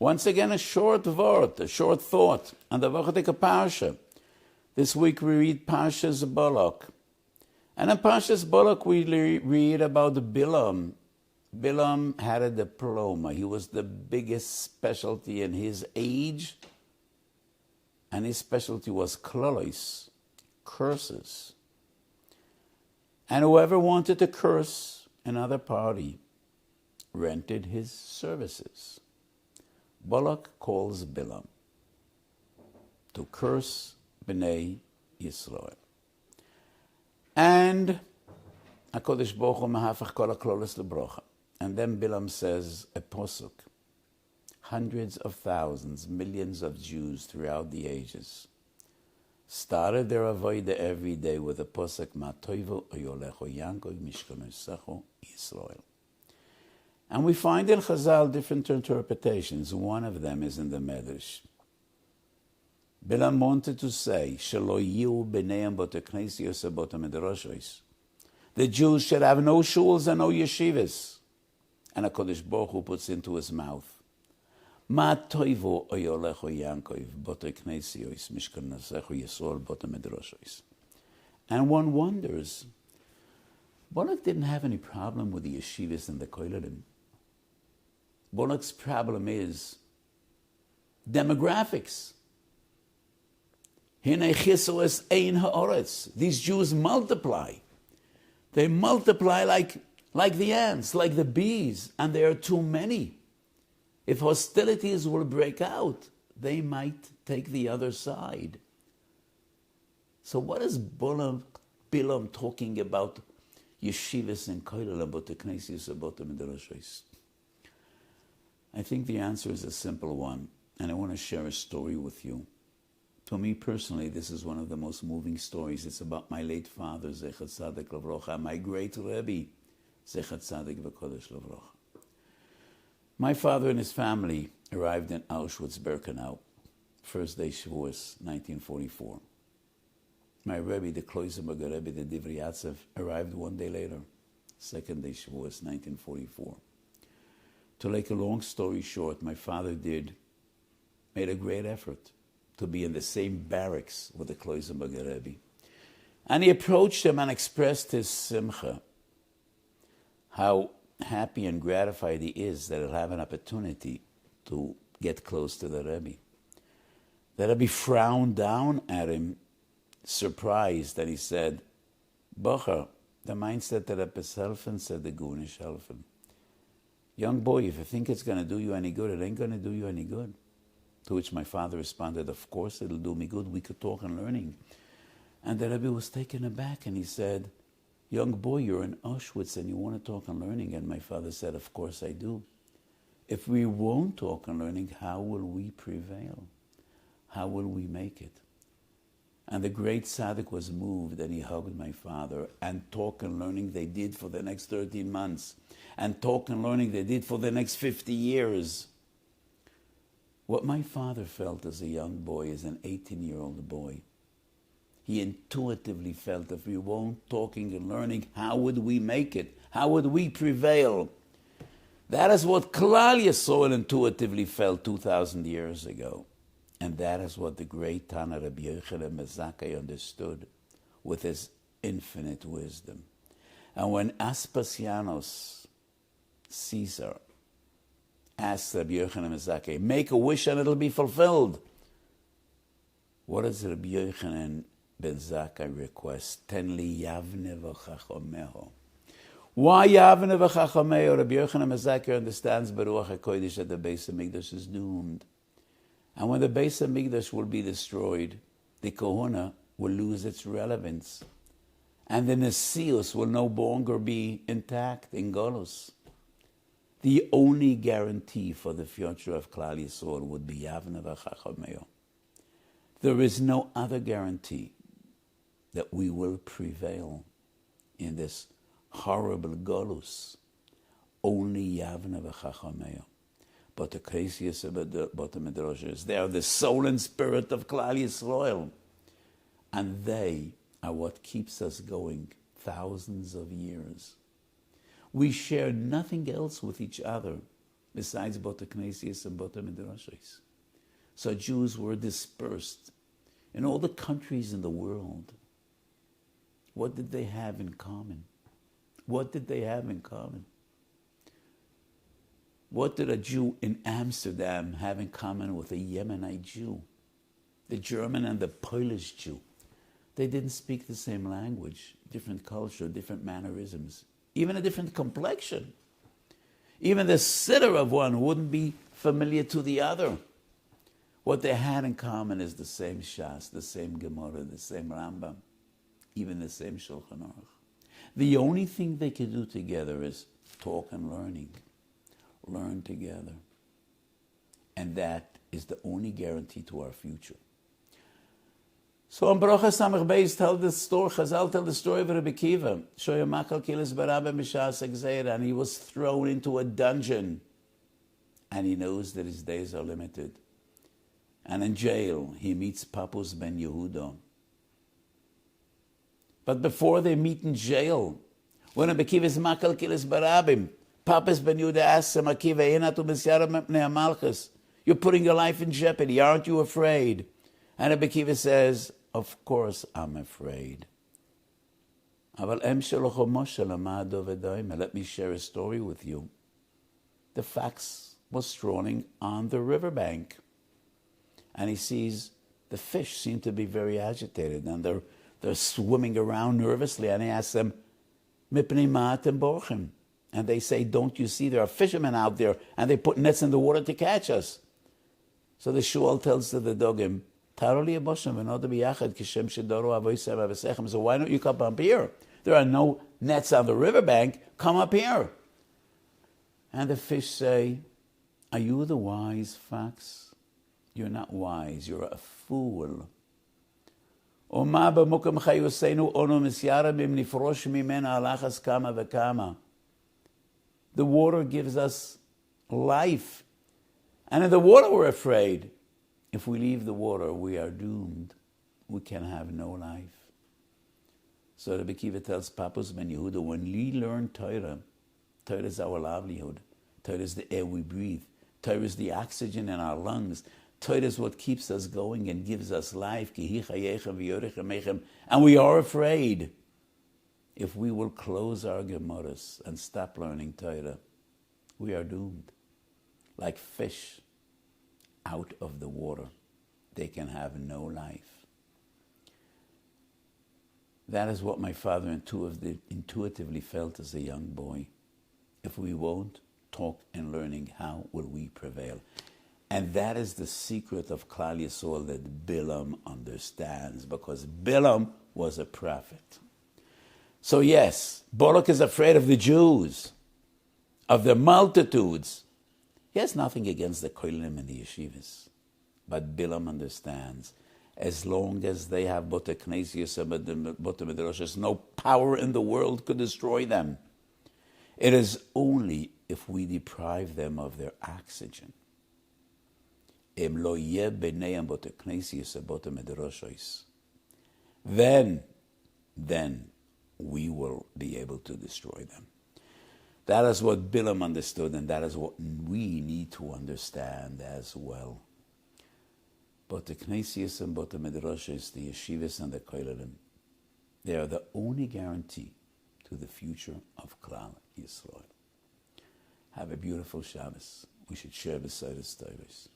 Once again, a short word, a short thought on the Vachateka Parsha. This week we read Parshas Balak. And in Parshas Balak we read about Bilam. Bilam had a diploma. He was the biggest specialty in his age. And his specialty was klolos, curses. And whoever wanted to curse another party rented his services. Balak calls Bilam to curse Bnei Yisrael. And HaKadosh Baruch Hu mahafach kol haklolos lebrocha. And then Bilam says a posuk. Hundreds of thousands, millions of Jews throughout the ages started their avodah every day with a posuk ma toivo oyolecho yankov mishkanesecho Yisrael. And we find in Chazal different interpretations. One of them is in the Medrash. Bilam wanted to say, Shelo yiu b'neim boteknesios botemedrashos. The Jews should have no shuls and no yeshivas. And HaKadosh Baruch Hu puts into his mouth, Ma toivo oyolecho Yankov boteknesios mishkanesecho Yisrael botemedrashos. And one wonders, Balak didn't have any problem with the yeshivas and the koilelim. Balak's problem is demographics. These Jews multiply. They multiply like the ants, like the bees, and there are too many. If hostilities will break out, they might take the other side. So what is Bilam talking about yeshivas and koilel about the knesius about the midrashos? I think the answer is a simple one, and I want to share a story with you. To me personally, this is one of the most moving stories. It's about my late father, Zechat Tzaddik Lavrocha, my great Rebbe, Zechat Tzaddik V'Kodesh Lavrocha. My father and his family arrived in Auschwitz-Birkenau, first day Shavuos, 1944. My Rebbe, the Kloisenberger Rebbe, the Divrei Yatzev, arrived one day later, second day Shavuos, 1944. To make a long story short, my father made a great effort to be in the same barracks with the Kloisenberger Rebbe. And he approached him and expressed his simcha, how happy and gratified he is that he'll have an opportunity to get close to the Rebbe. The Rebbe frowned down at him, surprised, and he said, Bocher, the mindset that Rebbe helfen, said the Gunish helfen. Young boy, if you think it's going to do you any good, it ain't going to do you any good. To which my father responded, of course it'll do me good, we could talk and learning. And the Rebbe was taken aback and he said, young boy, you're in Auschwitz and you want to talk and learning. And my father said, of course I do. If we won't talk and learning, how will we prevail? How will we make it? And the great tzaddik was moved and he hugged my father, and talk and learning they did for the next 13 months. And talk and learning they did for the next 50 years. What my father felt as a young boy, as an 18-year-old boy, he intuitively felt if we won't talking and learning, how would we make it? How would we prevail? That is what Klal Yisrael intuitively felt 2,000 years ago. And that is what the great Tana Rabbi Yochanan Mezakei understood with his infinite wisdom. And when Aspasianos, Caesar, asked Rabbi Yochanan Mezakei, make a wish and it'll be fulfilled. What does Rabbi Yochanan ben Zakkai request? Ten li yavne v'chachomeho. Why yavne v'chachomeho? Rabbi Yochanan ben Zakkai understands Baruch HaKodesh that the Beis HaMikdash is doomed. And when the Beis HaMikdash will be destroyed, the Kohuna will lose its relevance. And the Nesius will no longer be intact in Golus. The only guarantee for the future of Klal Yisrael would be Yavne v'chachomeho. There is no other guarantee that we will prevail in this horrible Golus. Only Yavne v'chachomeho. But the Kresius but the Midrashas, they are the soul and spirit of Klal Yisrael. And they are what keeps us going thousands of years. We share nothing else with each other besides Bota Knesias and Bota Midrashos. So Jews were dispersed in all the countries in the world. What did they have in common? What did they have in common? What did a Jew in Amsterdam have in common with a Yemenite Jew? The German and the Polish Jew. They didn't speak the same language, different culture, different mannerisms, even a different complexion. Even the siddur of one wouldn't be familiar to the other. What they had in common is the same Shas, the same Gemara, the same Rambam, even the same Shulchan Aruch. The only thing they could do together is talk and learn together. And that is the only guarantee to our future. So on Baruch HaSamach Beis Chazal tell the story of Rabbi Kiva. And he was thrown into a dungeon. And he knows that his days are limited. And in jail, he meets Papus ben Yehuda. But before they meet in jail, when Rabbi Kiva is Makal Kilis Barabim, Papus ben Yehuda asks him, Akiva, you're putting your life in jeopardy. Aren't you afraid? And Rabbi Kiva says, of course I'm afraid. Let me share a story with you. The fox was strolling on the riverbank. And he sees the fish seem to be very agitated. And they're swimming around nervously. And he asks them, Mipnei ma atem borchem? And they say, don't you see there are fishermen out there? And they put nets in the water to catch us. So the Shual tells to the Dogim, so why don't you come up here? There are no nets on the riverbank. Come up here. And the fish say, are you the wise fox? You're not wise. You're a fool. The water gives us life. And in the water we're afraid. If we leave the water, we are doomed. We can have no life. So Rabbi Kiva tells Papus ben Yehuda, when we learn Torah, Torah is our livelihood. Torah is the air we breathe. Torah is the oxygen in our lungs. Torah is what keeps us going and gives us life. And we are afraid. If we will close our Gemaras and stop learning Torah, we are doomed. Like fish out of the water. They can have no life. That is what my father intuitively felt as a young boy. If we won't talk and learning, how will we prevail? And that is the secret of Klal Yisrael that Bilam understands, because Bilam was a prophet. So yes, Balak is afraid of the Jews, of the multitudes. He has nothing against the kohelim and the yeshivas. But Bilam understands, as long as they have Bota Knesias and Bota Midrashos, no power in the world could destroy them. It is only if we deprive them of their oxygen. Then we will be able to destroy them. That is what Bilam understood, and that is what we need to understand as well. But the Knesias and Bota Midrashos, the yeshivas and the kohelim, they are the only guarantee to the future of Klal Yisrael. Have a beautiful Shabbos. We should share beside us.